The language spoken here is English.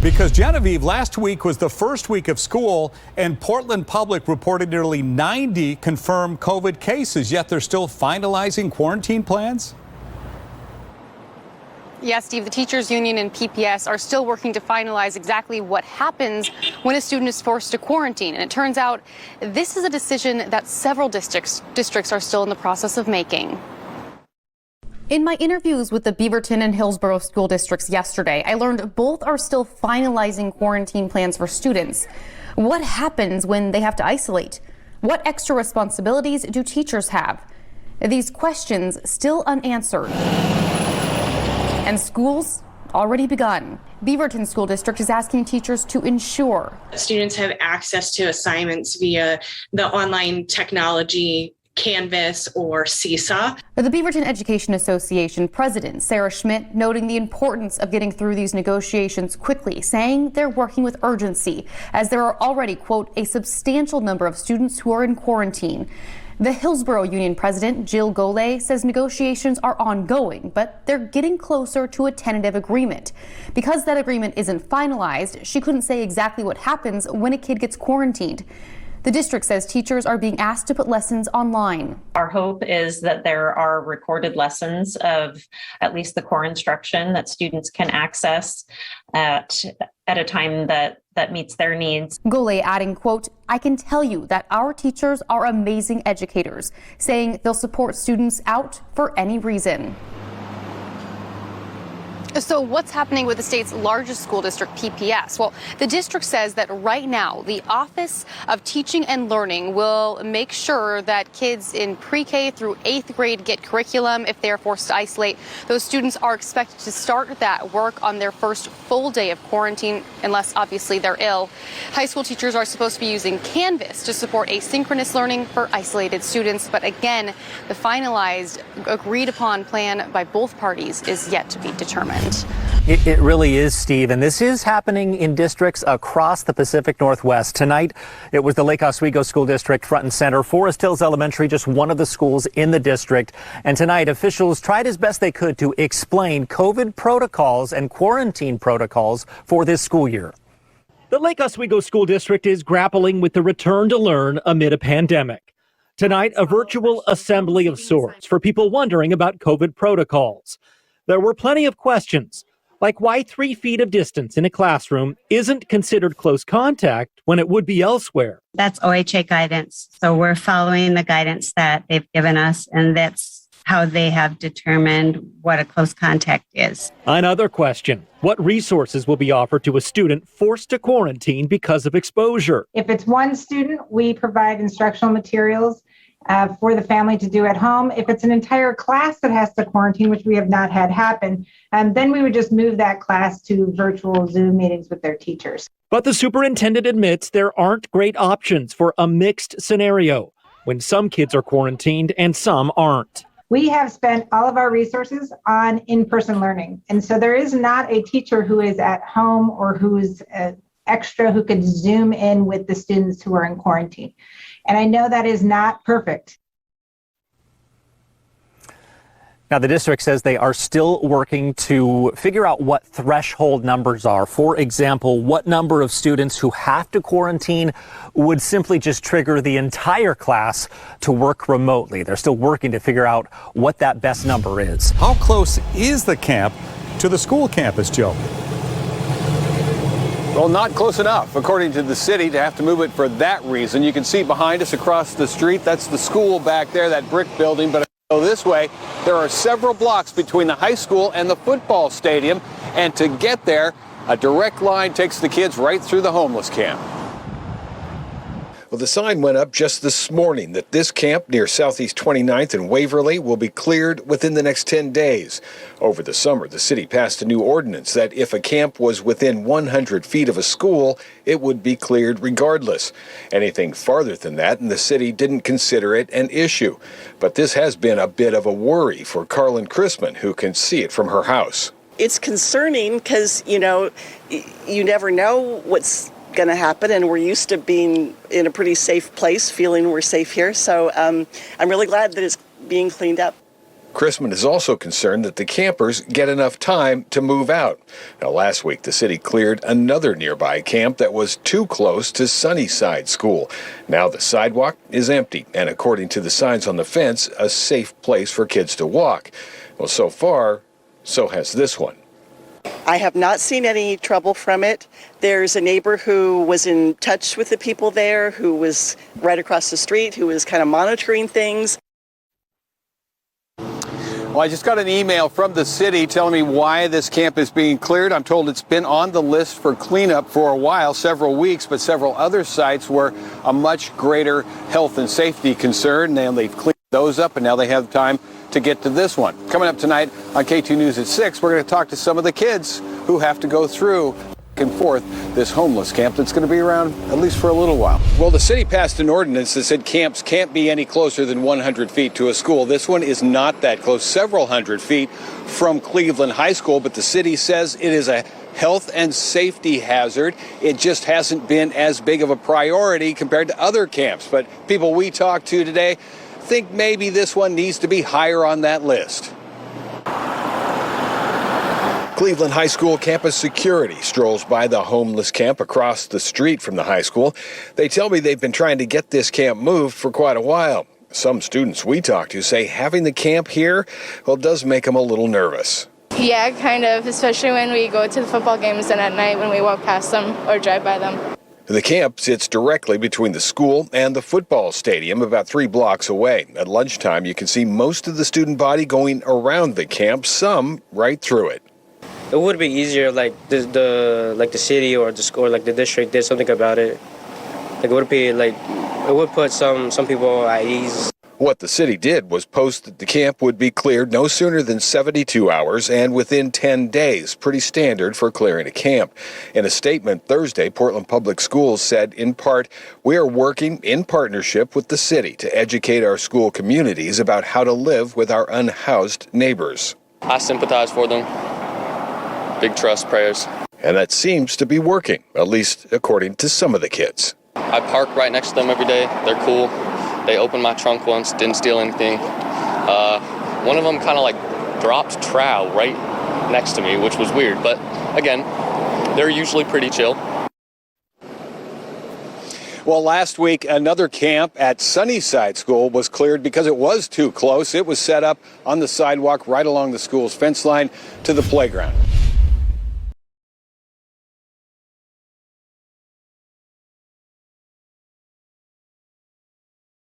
Because Genevieve, last week was the first week of school, and Portland Public reported nearly 90 confirmed COVID cases, yet they're still finalizing quarantine plans? Yes, Steve, the teachers union and PPS are still working to finalize exactly what happens when a student is forced to quarantine. And it turns out this is a decision that several districts are still in the process of making. In my interviews with the Beaverton and Hillsboro school districts yesterday, I learned both are still finalizing quarantine plans for students. What happens when they have to isolate? What extra responsibilities do teachers have? These questions still unanswered. And schools already begun. Beaverton School District is asking teachers to ensure students have access to assignments via the online technology Canvas or Seesaw. The Beaverton Education Association president, Sarah Schmidt, noting the importance of getting through these negotiations quickly, saying they're working with urgency as there are already, quote, a substantial number of students who are in quarantine. The Hillsboro Union president, Jill Golay, says negotiations are ongoing, but they're getting closer to a tentative agreement. Because that agreement isn't finalized, she couldn't say exactly what happens when a kid gets quarantined. The district says teachers are being asked to put lessons online. Our hope is that there are recorded lessons of at least the core instruction that students can access at a time that meets their needs. Golay adding, quote, I can tell you that our teachers are amazing educators, saying they'll support students out for any reason. So what's happening with the state's largest school district, PPS? Well, the district says that right now, the Office of Teaching and Learning will make sure that kids in pre-K through 8th grade get curriculum if they're forced to isolate. Those students are expected to start that work on their first full day of quarantine, unless obviously they're ill. High school teachers are supposed to be using Canvas to support asynchronous learning for isolated students. But again, the finalized, agreed upon plan by both parties is yet to be determined. It really is, Steve, and this is happening in districts across the Pacific Northwest. Tonight, it was the Lake Oswego School District front and center. Forest Hills Elementary, just one of the schools in the district. And tonight, officials tried as best they could to explain COVID protocols and quarantine protocols for this school year. The Lake Oswego School District is grappling with the return to learn amid a pandemic. Tonight, a virtual assembly of sorts for people wondering about COVID protocols. There were plenty of questions, like why 3 feet of distance in a classroom isn't considered close contact when it would be elsewhere. That's OHA guidance. So we're following the guidance that they've given us, and that's how they have determined what a close contact is. Another question, what resources will be offered to a student forced to quarantine because of exposure? If it's one student, we provide instructional materials for the family to do at home. If it's an entire class that has to quarantine, which we have not had happen, then we would just move that class to virtual Zoom meetings with their teachers. But the superintendent admits there aren't great options for a mixed scenario when some kids are quarantined and some aren't. We have spent all of our resources on in-person learning. And so there is not a teacher who is at home or who's extra who could Zoom in with the students who are in quarantine. And I know that is not perfect. Now, the district says they are still working to figure out what threshold numbers are. For example, what number of students who have to quarantine would simply just trigger the entire class to work remotely. They're still working to figure out what that best number is. How close is the camp to the school campus, Joe? Well, not close enough, according to the city, to have to move it for that reason. You can see behind us across the street, that's the school back there, that brick building. But if you go this way, there are several blocks between the high school and the football stadium. And to get there, a direct line takes the kids right through the homeless camp. Well, the sign went up just this morning that this camp near Southeast 29th and Waverly will be cleared within the next 10 days. Over the summer, the city passed a new ordinance that if a camp was within 100 feet of a school, it would be cleared regardless. Anything farther than that, and the city didn't consider it an issue. But this has been a bit of a worry for Carlin Chrisman, who can see it from her house. It's concerning because, you never know what's going to happen, and we're used to being in a pretty safe place, feeling we're safe here. So I'm really glad that it's being cleaned up. Chrisman is also concerned that the campers get enough time to move out. Now, last week, the city cleared another nearby camp that was too close to Sunnyside School. Now the sidewalk is empty, and according to the signs on the fence, a safe place for kids to walk. Well, so far, so has this one. I have not seen any trouble from it. There's a neighbor who was in touch with the people there, who was right across the street, who was kind of monitoring things. Well, I just got an email from the city telling me why this camp is being cleared. I'm told it's been on the list for cleanup for a while, several weeks, but several other sites were a much greater health and safety concern, and they've cleaned those up, and now they have time to get to this one. Coming up tonight on K2 News at 6, we're going to talk to some of the kids who have to go through back and forth this homeless camp that's going to be around at least for a little while. Well, the city passed an ordinance that said camps can't be any closer than 100 feet to a school. This one is not that close, several hundred feet from Cleveland High School, but the city says it is a health and safety hazard. It just hasn't been as big of a priority compared to other camps. But people we talked to today think maybe this one needs to be higher on that list. Cleveland High School campus security strolls by the homeless camp across the street from the high school. They tell me they've been trying to get this camp moved for quite a while. Some students we talked to say having the camp here, well, does make them a little nervous. Yeah, kind of, especially when we go to the football games and at night when we walk past them or drive by them. The camp sits directly between the school and the football stadium, about 3 blocks away. At lunchtime, you can see most of the student body going around the camp, some right through it. It would be easier, like the city or the school, like the district, did something about it. Like it would be like it would put some people at ease. What the city did was post that the camp would be cleared no sooner than 72 hours and within 10 days, pretty standard for clearing a camp. In a statement Thursday, Portland Public Schools said, in part, we are working in partnership with the city to educate our school communities about how to live with our unhoused neighbors. I sympathize for them. Big trust, prayers. And that seems to be working, at least according to some of the kids. I park right next to them every day. They're cool. They opened my trunk once, didn't steal anything. One of them kind of like dropped trowel right next to me, which was weird. But again, they're usually pretty chill. Well, last week, another camp at Sunnyside School was cleared because it was too close. It was set up on the sidewalk right along the school's fence line to the playground.